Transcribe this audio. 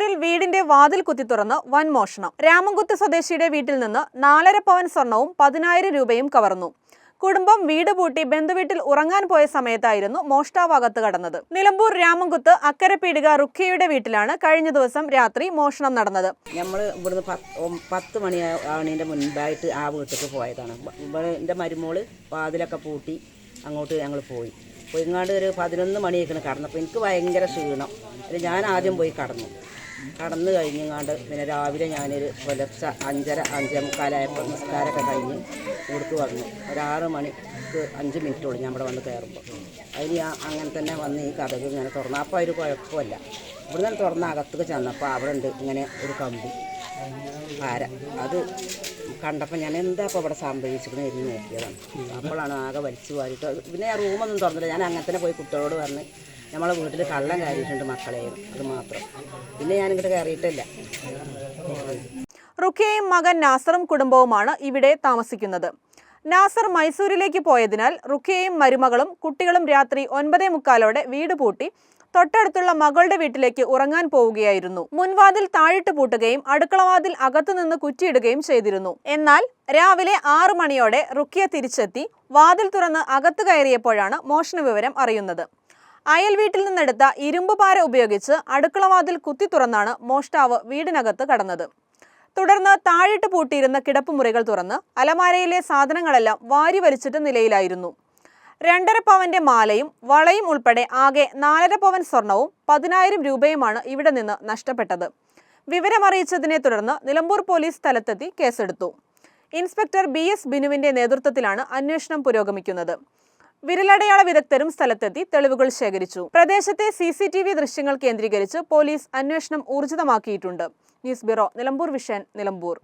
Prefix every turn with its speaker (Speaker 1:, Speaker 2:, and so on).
Speaker 1: നിലമ്പൂരിൽ വീടിന്റെ വാതിൽ കുത്തി തുറന്ന് വൻ മോഷണം. രാമൻകുത്ത് സ്വദേശിയുടെ വീട്ടിൽ നിന്ന് 4.5 പവൻ സ്വർണവും 10,000 രൂപയും കവർന്നു. കുടുംബം വീട് പൂട്ടി ബന്ധുവീട്ടിൽ ഉറങ്ങാൻ പോയ സമയത്തായിരുന്നു മോഷ്ടാവ് അകത്ത് കടന്നത്. നിലമ്പൂർ രാമൻകുത്ത് അക്കരപ്പീടിക റുഖിയയുടെ വീട്ടിലാണ് കഴിഞ്ഞ ദിവസം രാത്രി മോഷണം നടന്നത്.
Speaker 2: നമ്മൾ ഇവിടുന്ന് 10 മണിയാവണതിൻ്റെ മുൻപായിട്ട് ആ വീട്ടിലേക്ക് പോയതാണ്. എൻ്റെ മരുമോള് വാതിലൊക്കെ പൂട്ടി അങ്ങോട്ട് ഞങ്ങൾ പോയി. ഇങ്ങാണ്ട് ഒരു 11 മണിയൊക്കെയാണ് കടന്നപ്പോൾ എനിക്ക് ഭയങ്കര ക്ഷീണം. ഞാൻ ആദ്യം പോയി കടന്നു കഴിഞ്ഞങ്ങാണ്ട് പിന്നെ രാവിലെ ഞാനൊരു പുലർച്ചെ 5:30 നിസ്കാരമൊക്കെ കഴിഞ്ഞ് കൊടുത്തു വന്നു. ഒരു 6 മണിക്ക് 5 മിനിറ്റോളം ഞാൻ ഇവിടെ വന്ന് കയറുമ്പോൾ അതിന് ഞാൻ അങ്ങനെ തന്നെ വന്ന് ഈ കഥക് ഇങ്ങനെ തുറന്നു. അപ്പോൾ ഒരു കുഴപ്പമില്ല. ഇവിടെ നിന്ന് തുറന്ന അകത്തേക്ക് ചെന്നപ്പോൾ അവിടെ ഉണ്ട് ഇങ്ങനെ ഒരു കമ്പി ആര. അത് കണ്ടപ്പോൾ ഞാൻ എന്താ ഇപ്പോൾ ഇവിടെ സംഭവിച്ചിരിക്കുന്നത് എഴുതി നോക്കിയതാണ്. അപ്പോഴാണ് ആകെ വലിച്ചു വാരിയിട്ട് പിന്നെ ഞാൻ റൂമൊന്നും തുറന്നില്ല. ഞാൻ അങ്ങനെ തന്നെ പോയി കുട്ടികളോട് പറഞ്ഞ് നമ്മളെ വീട്ടിൽ കള്ളം കയറിയിട്ടുണ്ട് മക്കളെയും, അത് മാത്രം. പിന്നെ ഞാനിങ്ങോട്ട് കയറിയിട്ടില്ല.
Speaker 1: റുഖിയയും മകൻ നാസറും കുടുംബവുമാണ് ഇവിടെ താമസിക്കുന്നത്. നാസർ മൈസൂരിലേക്ക് പോയതിനാൽ റുഖിയയും മരുമകളും കുട്ടികളും രാത്രി 9:45 വീട് പൂട്ടി തൊട്ടടുത്തുള്ള മകളുടെ വീട്ടിലേക്ക് ഉറങ്ങാൻ പോവുകയായിരുന്നു. മുൻവാതിൽ താഴിട്ട് പൂട്ടുകയും അടുക്കളവാതിൽ അകത്തുനിന്ന് കുറ്റിയിടുകയും ചെയ്തിരുന്നു. എന്നാൽ രാവിലെ 6 മണിയോടെ റുഖിയ തിരിച്ചെത്തി വാതിൽ തുറന്ന് അകത്ത് കയറിയപ്പോഴാണ് മോഷണ വിവരം അറിയുന്നത്. അയൽ വീട്ടിൽ നിന്നെടുത്ത ഇരുമ്പ് പാര ഉപയോഗിച്ച് അടുക്കളവാതിൽ കുത്തി തുറന്നാണ് മോഷ്ടാവ് വീടിനകത്ത് കടന്നത്. തുടർന്ന് താഴിട്ട് പൂട്ടിയിരുന്ന കിടപ്പുമുറികൾ തുറന്ന് അലമാരയിലെ സാധനങ്ങളെല്ലാം വാരി വലിച്ചിട്ട നിലയിലായിരുന്നു. 2.5 പവന്റെ മാലയും വളയും ഉൾപ്പെടെ ആകെ 4.5 പവൻ സ്വർണവും 10,000 രൂപയുമാണ് ഇവിടെ നിന്ന് നഷ്ടപ്പെട്ടത്. വിവരമറിയിച്ചതിനെ തുടർന്ന് നിലമ്പൂർ പോലീസ് സ്ഥലത്തെത്തി കേസെടുത്തു. ഇൻസ്പെക്ടർ BS ബിനുവിന്റെ നേതൃത്വത്തിലാണ് അന്വേഷണം പുരോഗമിക്കുന്നത്. വിരലടയാള വിദഗ്ധരും സ്ഥലത്തെത്തി തെളിവുകൾ ശേഖരിച്ചു. പ്രദേശത്തെ CCTV ദൃശ്യങ്ങൾ കേന്ദ്രീകരിച്ച് പോലീസ് അന്വേഷണം ഊർജിതമാക്കിയിട്ടുണ്ട്. News bureau, Nilambur vision, Nilambur.